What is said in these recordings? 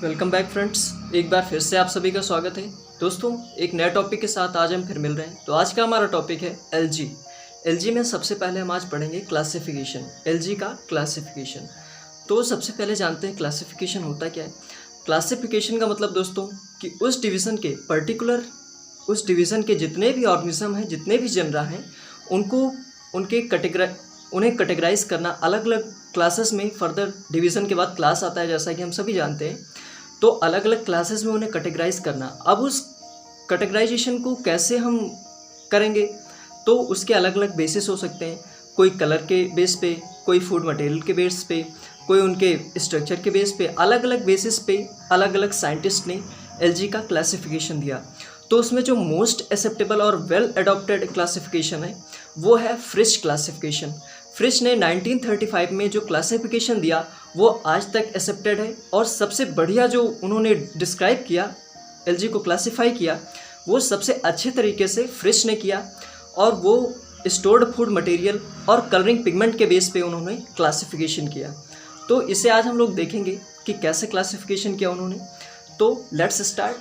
Welcome back friends. एक बार फिर से आप सभी का स्वागत है। दोस्तों, एक नए टॉपिक के साथ आज हम फिर मिल रहे हैं। तो आज का हमारा टॉपिक है एलजी। एलजी में सबसे पहले हम आज पढ़ेंगे क्लासिफिकेशन, एलजी का क्लासिफिकेशन। तो सबसे पहले जानते हैं क्लासिफिकेशन होता क्या है। क्लासिफिकेशन का मतलब दोस्तों कि उस डिवीज़न के पर्टिकुलर उस डिवीज़न के जितने भी ऑर्गेनिज्म हैं, जितने भी जनरा हैं, उन्हें कैटेगराइज करना अलग अलग क्लासेस में। फर्दर डिवीज़न के बाद क्लास आता है, जैसा कि हम सभी जानते हैं। तो अलग अलग क्लासेस में उन्हें कैटेगराइज करना। अब उस कैटेगराइजेशन को कैसे हम करेंगे, तो उसके अलग अलग बेसिस हो सकते हैं। कोई कलर के बेस पे, कोई फूड मटेरियल के बेस पे, कोई उनके स्ट्रक्चर के बेस पे, अलग अलग बेसिस पे अलग अलग साइंटिस्ट ने एलजी का क्लासिफिकेशन दिया। तो उसमें जो मोस्ट एक्सेप्टेबल और वेल एडॉप्टेड क्लासिफिकेशन है वो है फ्रिश क्लासिफिकेशन। फ्रिश ने 1935 में जो क्लासिफिकेशन दिया वो आज तक एक्सेप्टेड है, और सबसे बढ़िया जो उन्होंने डिस्क्राइब किया, एलजी को क्लासिफाई किया, वो सबसे अच्छे तरीके से फ्रिश ने किया। और वो स्टोर्ड फूड मटेरियल और कलरिंग पिगमेंट के बेस पे उन्होंने क्लासिफिकेशन किया। तो इसे आज हम लोग देखेंगे कि कैसे क्लासिफिकेशन किया उन्होंने। तो लेट्स स्टार्ट।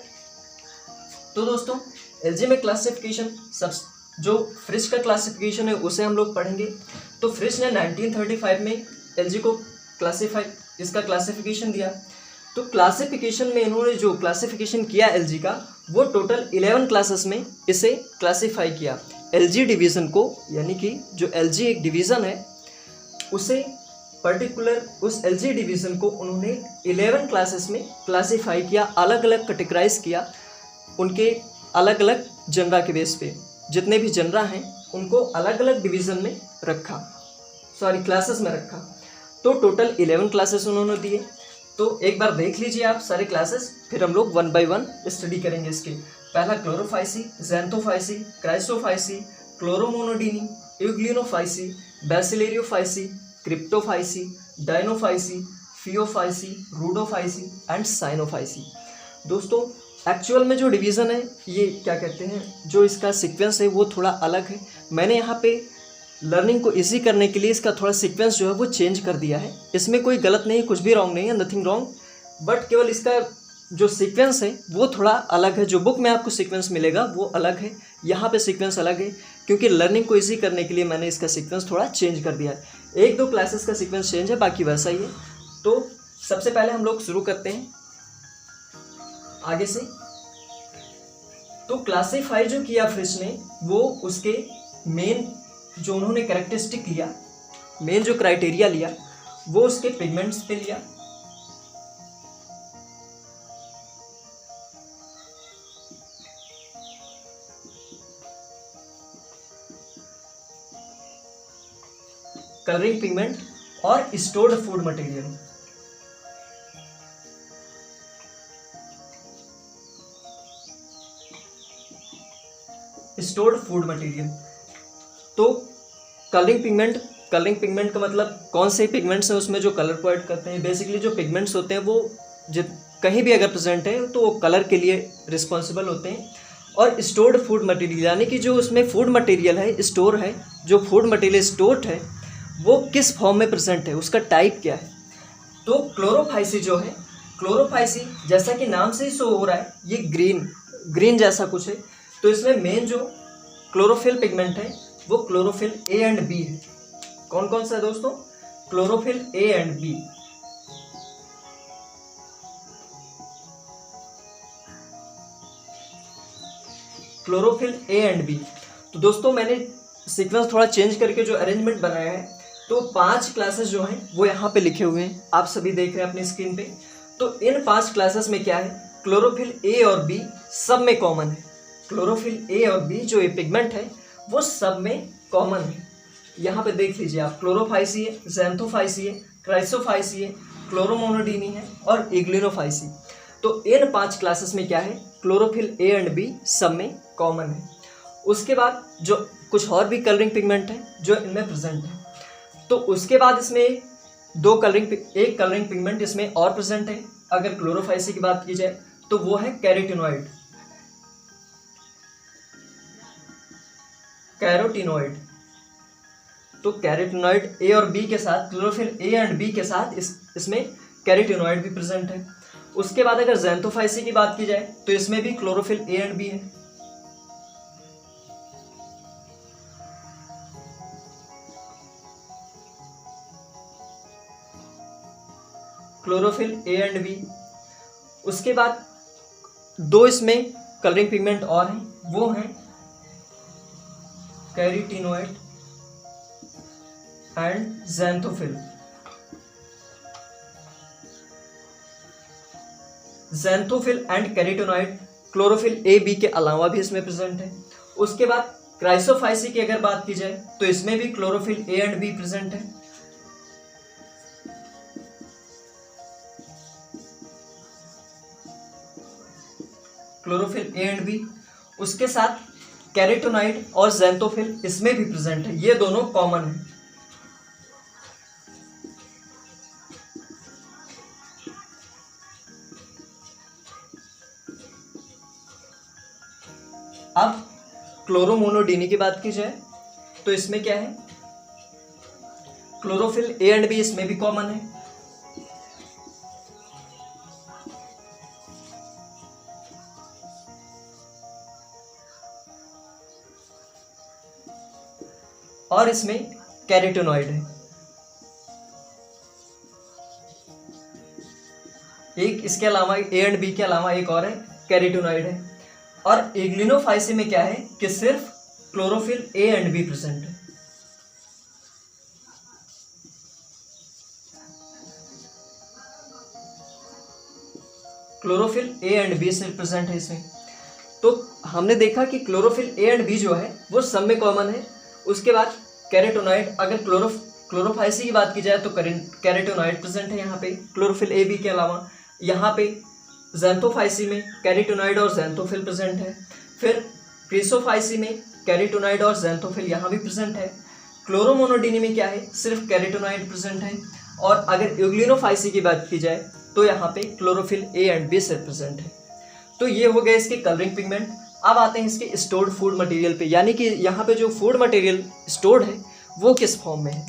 तो दोस्तों, एलजी में क्लासिफिकेशन जो फ्रिश का क्लासिफिकेशन है उसे हम लोग पढ़ेंगे। तो फ्रिश ने 1935 में एलजी को इसका क्लासिफिकेशन दिया। तो क्लासिफिकेशन में इन्होंने जो क्लासिफिकेशन किया एलजी का, वो टोटल 11 क्लासेस में इसे क्लासिफाई किया एलजी डिवीज़न को। यानी कि जो एलजी एक डिवीज़न है, उसे उस एलजी डिवीज़न को उन्होंने 11 क्लासेस में क्लासिफाई किया, अलग अलग कैटेगराइज किया उनके अलग अलग जनरा के बेस पे। जितने भी जनरा हैं उनको अलग अलग डिवीज़न में क्लासेस में रखा। तो टोटल 11 क्लासेस उन्होंने दिए। तो एक बार देख लीजिए आप सारे क्लासेस, फिर हम लोग 1 बाय 1 स्टडी करेंगे इसके। पहला क्लोरोफाइसी, ज़ैंथोफाइसी, क्राइसोफाइसी, क्लोरोमोनोडीनी, यूग्लिनोफाइसी, बैसिलेरियोफाइसी, क्रिप्टोफाइसी, डाइनोफाइसी, फियोफाइसी, रूडोफाइसी एंड साइनोफाइसी। दोस्तों, एक्चुअल में जो डिवीज़न है, ये क्या कहते हैं, जो इसका सीक्वेंस है वो थोड़ा अलग है। मैंने यहाँ पे लर्निंग को इजी करने के लिए इसका थोड़ा सीक्वेंस जो है वो चेंज कर दिया है। इसमें कोई गलत नहीं, कुछ भी रॉन्ग नहीं है, नथिंग रॉन्ग, बट केवल इसका जो सीक्वेंस है वो थोड़ा अलग है। जो बुक में आपको सीक्वेंस मिलेगा वो अलग है, यहाँ पे सीक्वेंस अलग है, क्योंकि लर्निंग को इजी करने के लिए मैंने इसका सीक्वेंस थोड़ा चेंज कर दिया है। 1-2 क्लासेस का सीक्वेंस चेंज है, बाकी वैसा ही है। तो सबसे पहले हम लोग शुरू करते हैं आगे से। तो क्लासीफाई जो किया फ्रिश ने, वो उसके मेन जो उन्होंने कैरेक्टरिस्टिक लिया, मेन जो क्राइटेरिया लिया, वो उसके पिगमेंट्स पे लिया। कलरिंग पिगमेंट और stored food material. Stored food material. तो कलरिंग पिगमेंट का मतलब कौन से पिगमेंट्स हैं उसमें जो कलर को ऐड करते हैं। बेसिकली जो पिगमेंट्स होते हैं वो कहीं भी अगर प्रेजेंट है तो वो कलर के लिए रिस्पॉन्सिबल होते हैं। और स्टोर्ड फूड मटेरियल, यानी कि जो उसमें फूड मटेरियल है, स्टोर है, जो फूड मटेरियल स्टोर्ड है वो किस फॉर्म में प्रेजेंट है, उसका टाइप क्या है। तो क्लोरोफाइसी जो है, क्लोरोफाइसी जैसा कि नाम से ही शो हो रहा है, ये ग्रीन जैसा कुछ है। तो इसमें मेन जो क्लोरोफिल पिगमेंट है वो क्लोरोफिल ए एंड बी है। कौन कौन सा है दोस्तों? Chlorophyll A and b. Chlorophyll A and b. तो दोस्तों, मैंने सीक्वेंस थोड़ा चेंज करके जो अरेंजमेंट बनाया है, तो 5 क्लासेस जो हैं वो यहाँ पे लिखे हुए हैं, आप सभी देख रहे हैं अपनी स्क्रीन पे। तो इन 5 क्लासेस में क्या है, क्लोरोफिल ए और बी सब में कॉमन है। क्लोरोफिल ए और बी जो ये पिगमेंट है वो सब में कॉमन है। यहाँ पे देख लीजिए आप, क्लोरोफाइसी है, ज़ैंथोफाइसी है, क्राइसोफाइसी है, क्लोरोमोनोडीनी है और इग्लिनोफाइसी। तो इन 5 क्लासेस में क्या है, क्लोरोफिल ए एंड बी सब में कॉमन है। उसके बाद जो कुछ और भी कलरिंग पिगमेंट है जो इनमें प्रेजेंट है। तो उसके बाद इसमें एक कलरिंग पिगमेंट इसमें और प्रेजेंट है। अगर क्लोरोफाइसी की बात की जाए तो वो है कैरोटीनॉइड। तो कैरोटीनॉइड ए और बी के साथ, क्लोरोफिल ए एंड बी के साथ इसमें कैरोटीनॉइड भी प्रेजेंट है। उसके बाद अगर ज़ैंथोफाइसी की बात की जाए तो इसमें भी क्लोरोफिल ए एंड बी है। Chlorophyll A and B. उसके बाद दो इसमें कलरिंग पिगमेंट और हैं, वो हैं carotenoid and xanthophyll. Xanthophyll and carotenoid chlorophyll a b के अलावा भी इसमें प्रेजेंट है। उसके बाद क्राइसोफाइसी की अगर बात की जाए तो इसमें भी chlorophyll A and B present है। Chlorophyll A and B. उसके साथ कैरोटीनॉइड और ज़ैंथोफिल इसमें भी प्रेजेंट है, ये दोनों कॉमन है। अब क्लोरोमोनोडीनी की बात की जाए तो इसमें क्या है, क्लोरोफिल ए एंड बी इसमें भी कॉमन है। और इसमें कैरोटीनॉइड है। एक इसके अलावा ए एंड बी के अलावा एक और है, कैरोटीनॉइड है। और इग्लिनोफाइसी में क्या है कि सिर्फ chlorophyll A and B present है। क्लोरोफिल ए एंड बी सिर्फ प्रेजेंट है इसमें। तो हमने देखा कि क्लोरोफिल ए एंड बी जो है वो सब में कॉमन है। उसके बाद कैरोटीनॉइड, अगर क्लोरोफाइसी की बात की जाए तो कैरोटीनॉइड प्रेजेंट है यहाँ पे क्लोरोफिल ए बी के अलावा। यहाँ पे ज़ैंथोफाइसी में कैरोटीनॉइड और ज़ैंथोफिल प्रेजेंट है। फिर क्रिसोफाइसी में कैरोटीनॉइड और ज़ैंथोफिल यहाँ भी प्रेजेंट है। क्लोरोमोनोडीनी में क्या है, सिर्फ कैरोटीनॉइड प्रेजेंट है। और अगर यूग्लिनोफाइसी की बात की जाए तो यहाँ पे क्लोरोफिल ए एंड बी सिर्फ प्रेजेंट है। तो ये हो गए इसके कलरिंग पिगमेंट। अब आते हैं इसके स्टोर्ड फूड मटेरियल पे, यानी कि यहाँ पे जो फूड मटेरियल स्टोर्ड है वो किस फॉर्म में है।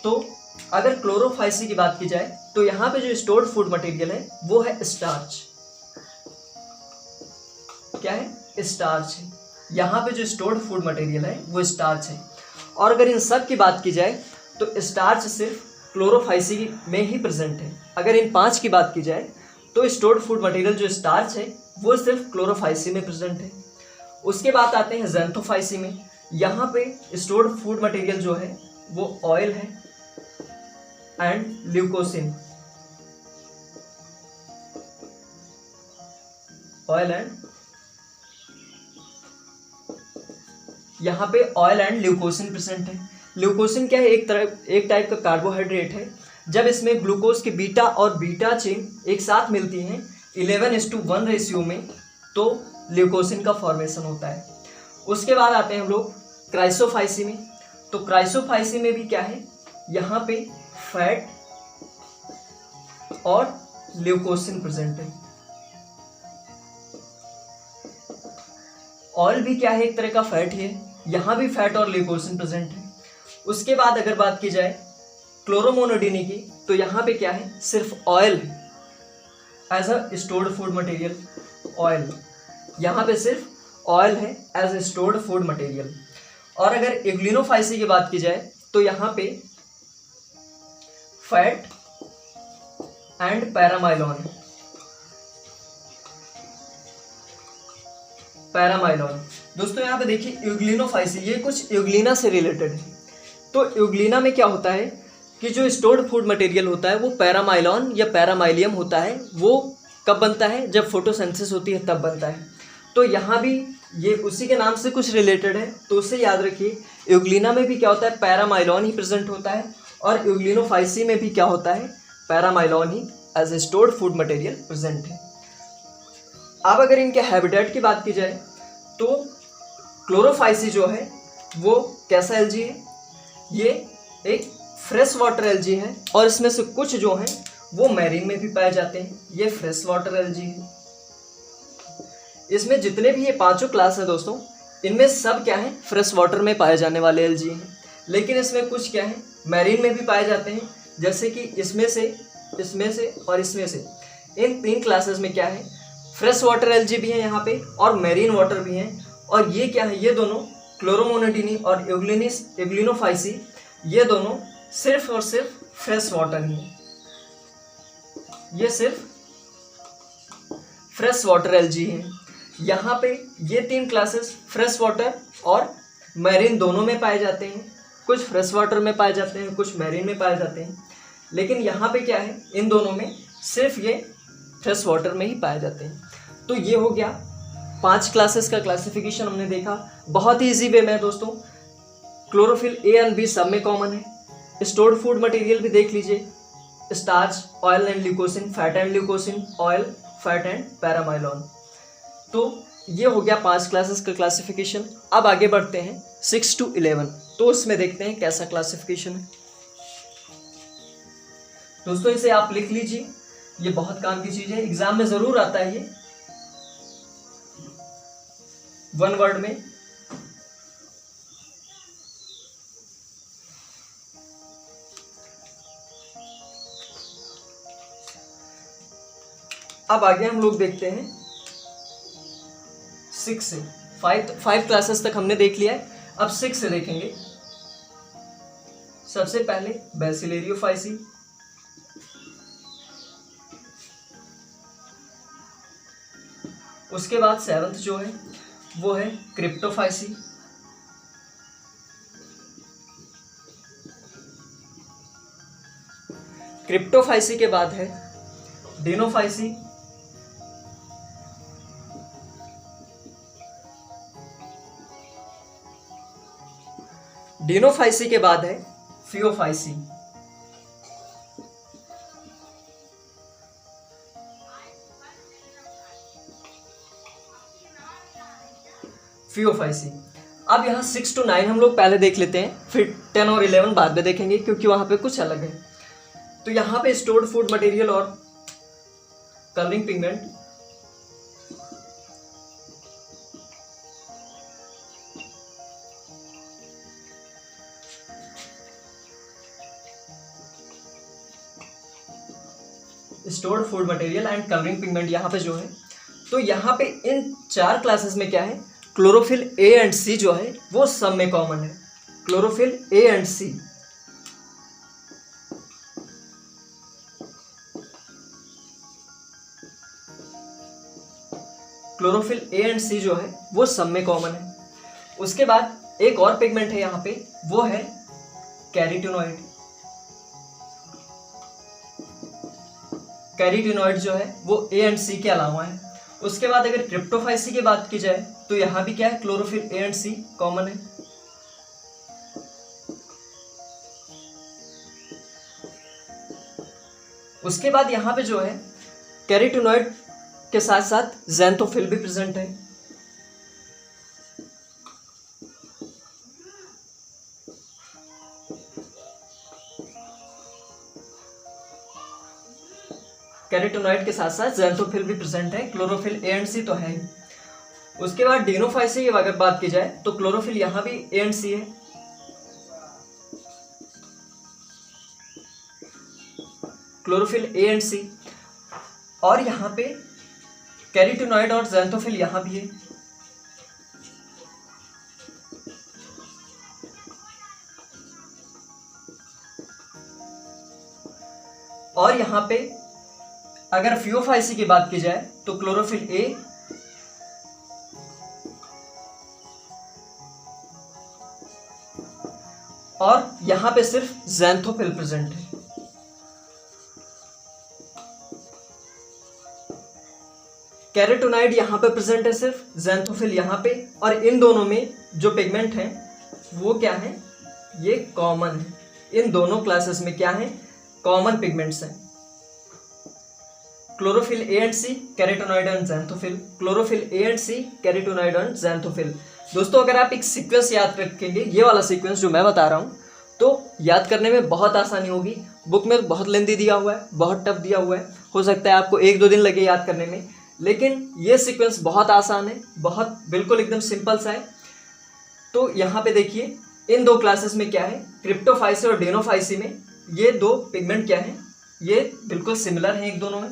तो अगर क्लोरोफाइसी की बात की जाए तो यहाँ पे जो स्टोर्ड फूड मटेरियल है वो है स्टार्च। क्या है, स्टार्च है। यहाँ पे जो स्टोर्ड फूड मटेरियल है वो स्टार्च है। और अगर इन सब की बात की जाए तो स्टार्च सिर्फ क्लोरोफाइसी में ही प्रेजेंट है। अगर इन 5 की बात की जाए तो स्टोर्ड फूड मटेरियल जो स्टार्च है वो सिर्फ क्लोरोफाइसी में प्रेजेंट है। उसके बाद आते हैं ज़ैंथोफाइसी में। यहाँ पे स्टोर्ड फूड मटेरियल जो है वो ऑयल है एंड ल्यूकोसिन। ऑयल एंड, यहाँ पे ऑयल एंड ल्यूकोसिन प्रेजेंट है। ल्यूकोसिन क्या है, एक टाइप का कार्बोहाइड्रेट है। जब इसमें ग्लूकोज की बीटा और बीटा चेन एक साथ मिलती हैं 11:1 रेशियो में तो ल्यूकोसिन का फॉर्मेशन होता है। उसके बाद आते हैं हम लोग क्राइसोफाइसी में। तो क्राइसोफाइसी में भी क्या है, यहाँ पे फैट और ल्यूकोसिन प्रेजेंट है। ऑयल भी क्या है, एक तरह का फैट ही है, यहाँ भी फैट और ल्यूकोसिन प्रेजेंट है। उसके बाद अगर बात की जाए क्लोरोमोनोडीनी की तो यहाँ पे क्या है, सिर्फ ऑयल है as a stored food material. Oil, यहाँ पे सिर्फ ऑयल है as a stored food material. और अगर इग्लिनोफाइसी की बात की जाए तो यहाँ पे फैट एंड पैरामाइलॉन। दोस्तों यहाँ पे देखिए यूग्लिनोफाइसी, ये कुछ यूग्लिना से रिलेटेड है। तो यूग्लिना में क्या होता है कि जो स्टोर्ड फूड मटेरियल होता है वो पैरामाइलॉन या पैरामाइलियम होता है। वो कब बनता है, जब फोटोसिंथेसिस होती है तब बनता है। तो यहाँ भी ये उसी के नाम से कुछ रिलेटेड है, तो उससे याद रखिए यूग्लिना में भी क्या होता है, पैरामाइलॉन ही प्रेजेंट होता है। और यूग्लिनोफाइसी में भी क्या होता है, पैरामाइलॉन ही as a stored food material present है। अब अगर इनके हैबिटेट की बात की जाए तो क्लोरोफाइसी जो है वो कैसा एल्जी है, ये एक फ्रेश वाटर एल्जी है। और इसमें से कुछ जो हैं वो मैरीन में भी पाए जाते हैं। ये फ्रेश वाटर एल्जी है। इसमें जितने भी ये 5 क्लास हैं दोस्तों, इनमें सब क्या है, फ्रेश वाटर में पाए जाने वाले एल्जी हैं। लेकिन इसमें कुछ क्या है, मैरीन में भी पाए जाते हैं, जैसे कि इसमें से और इसमें से। इन 3 क्लासेस में क्या है, फ्रेश वाटर एल्जी भी है यहाँ पे और मेरीन वाटर भी है। और ये क्या है, ये दोनों क्लोरोमोनेटिनी और एग्लिनोफाइसी, ये दोनों सिर्फ और सिर्फ फ्रेश वाटर ही है, ये सिर्फ फ्रेश वाटर एल्जी है। यहाँ पे ये 3 क्लासेस फ्रेश वाटर और मैरीन दोनों में पाए जाते हैं, कुछ फ्रेश वाटर में पाए जाते हैं, कुछ मैरीन में पाए जाते हैं, लेकिन यहाँ पे क्या है, इन दोनों में सिर्फ ये फ्रेश वाटर में ही पाए जाते हैं। तो ये हो गया 5 क्लासेस का क्लासिफिकेशन हमने देखा, बहुत ही ईजी वे में दोस्तों। क्लोरोफिल ए एंड बी सब में कॉमन है। स्टोर्ड फूड मटेरियल भी देख लीजिए, starch, oil and leucosin, fat and leucosin, oil, fat and paramylon. तो ये हो गया 5 क्लासेस का क्लासिफिकेशन। अब आगे बढ़ते हैं 6 to 11, तो इसमें देखते हैं कैसा क्लासिफिकेशन है। दोस्तों इसे आप लिख लीजिए, ये बहुत काम की चीज है, एग्जाम में जरूर आता है ये 1 वर्ड में। अब आगे हम लोग देखते हैं 6 से 5 क्लासेस तक हमने देख लिया है, अब 6 से देखेंगे। सबसे पहले बैसिलेरियोफाइसी, उसके बाद 7th जो है वो है क्रिप्टोफाइसी, क्रिप्टोफाइसी के बाद है डिनोफाइसी, डिनोफाइसी के बाद है फियोफाइसी, फियोफाइसी। अब यहाँ 6 to 9 हम लोग पहले देख लेते हैं, फिर 10 और 11 बाद में देखेंगे क्योंकि वहाँ पे कुछ अलग है। तो यहाँ पे स्टोर्ड फूड मटेरियल और colouring pigment, stored food material and colouring pigment यहाँ पे जो है, तो यहाँ पे इन 4 क्लासेस में क्या है, क्लोरोफिल ए एंड सी जो है वो सब में कॉमन है। Chlorophyll A and C, chlorophyll A and C जो है वो सब में कॉमन है। उसके बाद एक और पिगमेंट है यहाँ पे, वो है कैरोटीनॉइड। कैरोटीनॉइड जो है वो ए एंड सी के अलावा है। उसके बाद अगर क्रिप्टोफाइसी की बात की जाए तो यहाँ भी क्या है, chlorophyll A and c common है। उसके बाद यहाँ पे जो है कैरोटीनॉइड के साथ साथ ज़ैंथोफिल भी प्रेजेंट है। कैरोटीनॉइड के साथ साथ ज़ैंथोफिल भी प्रेजेंट है, क्लोरोफिल ए एंड सी तो है ही। उसके बाद डिनोफाइसी की अगर बात की जाए तो क्लोरोफिल यहाँ भी ए एंड सी है। क्लोरोफिल ए एंड सी, और यहाँ पे कैरोटीनॉइड और ज़ैंथोफिल यहाँ भी है। और यहाँ पे अगर फियोफाइसी की बात की जाए तो क्लोरोफिल ए और यहां पे सिर्फ ज़ैंथोफिल प्रेजेंट है। कैरोटीनॉइड यहां पे प्रेजेंट है सिर्फ, ज़ैंथोफिल यहां पे, और इन दोनों में जो पिगमेंट है वो क्या है, ये कॉमन है। इन दोनों क्लासेस में क्या है, कॉमन पिगमेंट्स हैं। Chlorophyll A and c, carotenoid and xanthophyll, chlorophyll A and c, carotenoid and xanthophyll. दोस्तों अगर आप एक सीक्वेंस याद रखेंगे, ये वाला सीक्वेंस जो मैं बता रहा हूँ, तो याद करने में बहुत आसानी होगी। बुक में बहुत लेंथी दिया हुआ है, बहुत टफ दिया हुआ है, हो सकता है आपको 1-2 दिन लगे याद करने में, लेकिन ये सीक्वेंस बहुत आसान है, बहुत बिल्कुल एकदम सिंपल सा है। तो यहाँ पे देखिए इन 2 क्लासेस में क्या है, क्रिप्टोफाइसी और डिनोफाइसी में ये 2 पिगमेंट क्या है, ये बिल्कुल सिमिलर हैं एक दोनों में।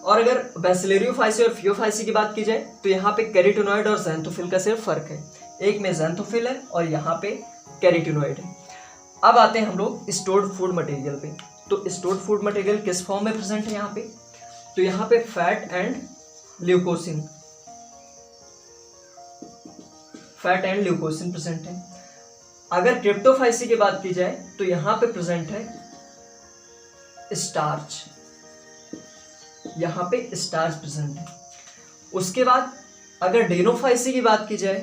और अगर बैसिलरियोफाइसी और फियोफाइसी की बात की जाए तो यहाँ पे कैरोटिनॉइड और ज़ैंथोफिल का सिर्फ फर्क है, एक में ज़ैंथोफिल है और यहाँ पे कैरोटिनॉइड है। अब आते हैं हम लोग स्टोर्ड फूड मटेरियल पे। तो स्टोर्ड फूड मटेरियल किस फॉर्म में प्रेजेंट है यहाँ पे? तो यहाँ पे fat and leucosin, fat and leucosin present है। अगर क्रिप्टोफाइसी की बात की जाए तो यहाँ पे प्रेजेंट है स्टार्च, यहाँ पे स्टार्च प्रेजेंट है। उसके बाद अगर डेनोफाइसी की बात की जाए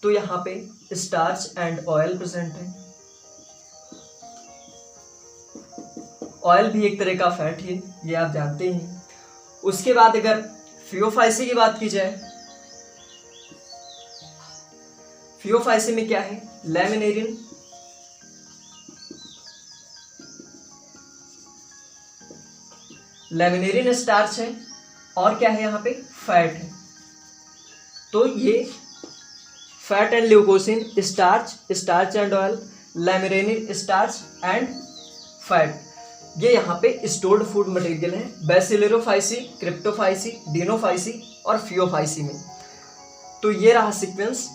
तो यहाँ पे स्टार्च एंड ऑयल प्रेजेंट है। ऑयल भी एक तरह का फैट है, ये आप जानते हैं। उसके बाद अगर फियोफाइसी की बात की जाए, फियोफाइसी में क्या है? लैमिनेरिन, लैमिनेरिन स्टार्च है और क्या है यहाँ पे? फैट है। तो ये fat and leucosin, starch, starch and oil, laminarin starch and fat, ये यहाँ पे स्टोर्ड फूड मटेरियल है बैसिलरोफाइसी, क्रिप्टोफाइसी, डेनोफाइसी और फियोफाइसी में। तो ये रहा सीक्वेंस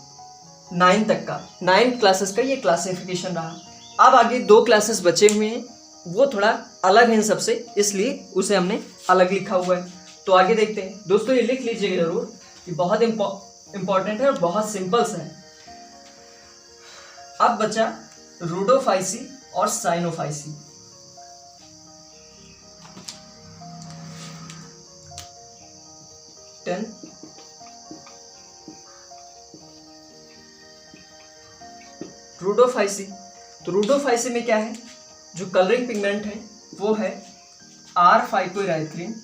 9 तक का, 9 क्लासेस का ये क्लासिफिकेशन रहा। अब आगे 2 क्लासेस बचे हुए हैं, वो थोड़ा अलग है इन सबसे, इसलिए उसे हमने अलग लिखा हुआ है। तो आगे देखते हैं दोस्तों, ये लिख लीजिएगा जरूर, ये बहुत इंपॉर्टेंट है और बहुत सिंपल सा है। अब बचा रूडोफाइसी और साइनोफाइसी। रूडोफाइसी, तो रूडोफाइसी में क्या है? जो कलरिंग पिगमेंट है वो है R phycoerythrin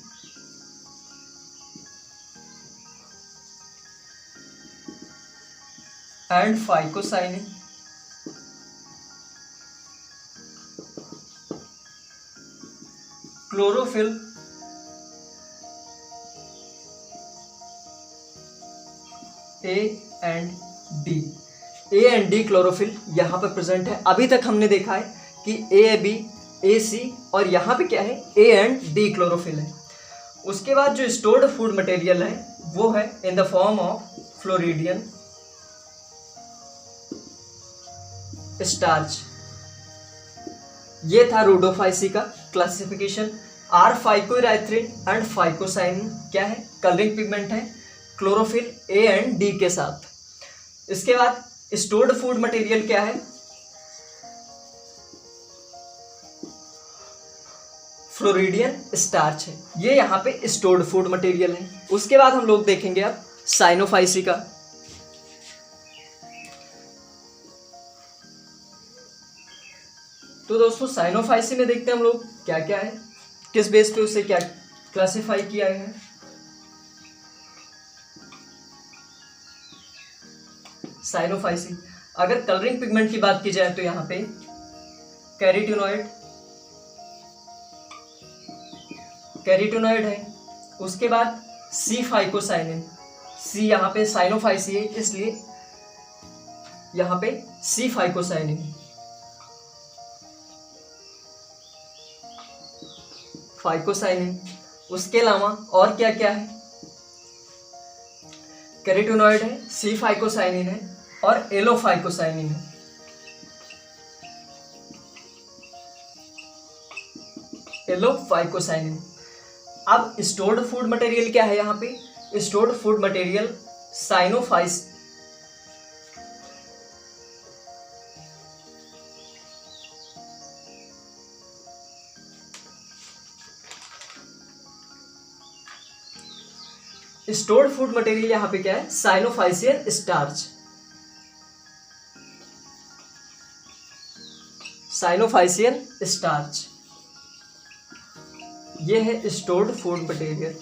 and phycocyanin, chlorophyll A and D, A and D chlorophyll यहाँ पर प्रेजेंट है। अभी तक हमने देखा है कि A, B, A, C और यहाँ पे क्या है? A एंड D क्लोरोफिल है। उसके बाद जो स्टोर्ड फूड मटेरियल है वो है in the form of floridean starch. ये था रूडोफाइसी का क्लासिफिकेशन। R-फाइकोइराइथ्रिन एंड फाइकोसाइनिन क्या है? कलरिंग पिगमेंट है, क्लोरोफिल A एंड D के साथ। इसके बाद स्टोर्ड फूड मटेरियल क्या है? फ्लोरिडियन स्टार्च है, ये यहाँ पे स्टोर्ड फूड मटेरियल है। उसके बाद हम लोग देखेंगे अब साइनोफाइसी का। तो दोस्तों साइनोफाइसी में देखते हैं हम लोग क्या क्या है, किस बेस पे उसे क्या क्लासिफाई किया है। साइनोफाइसी, अगर कलरिंग पिगमेंट की बात की जाए तो यहाँ पे कैरोटिनॉइड है। उसके बाद C-फाइकोसाइनिन, C यहाँ पे साइनोफाइसी है इसलिए यहाँ पे C-फाइकोसाइनिन। फाइकोसाइनिन, उसके अलावा और क्या क्या है? कैरोटिनॉइड है, C-फाइकोसाइनिन है और एलोफाइकोसाइनिन है। एलोफाइकोसाइनिन। अब स्टोर्ड फूड मटेरियल क्या है यहाँ पे? Stored food material cyanophyceae, stored food material यहाँ पे क्या है? साइनोफाइसियन स्टार्च, साइनोफाइसियन स्टार्च, ये है स्टोर्ड फूड मटेरियल।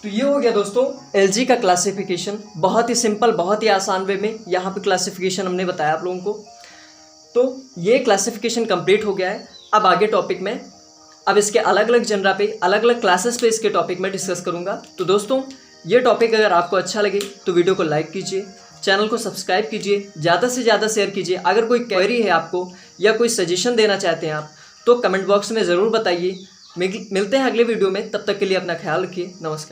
तो ये हो गया दोस्तों एलजी का क्लासिफिकेशन, बहुत ही सिंपल, बहुत ही आसान वे में यहाँ पे क्लासिफिकेशन हमने बताया आप लोगों को। तो ये क्लासिफिकेशन कंप्लीट हो गया है। अब आगे टॉपिक में, अब इसके अलग अलग जनरा पे, अलग अलग क्लासेस पे इसके टॉपिक में डिस्कस करूँगा। तो दोस्तों ये टॉपिक अगर आपको अच्छा लगे तो वीडियो को लाइक कीजिए, चैनल को सब्सक्राइब कीजिए, ज़्यादा से ज़्यादा शेयर कीजिए। अगर कोई क्वेरी है आपको या कोई सजेशन देना चाहते हैं आप, तो कमेंट बॉक्स में ज़रूर बताइए। मिलते हैं अगले वीडियो में, तब तक के लिए अपना ख्याल रखिए। नमस्कार।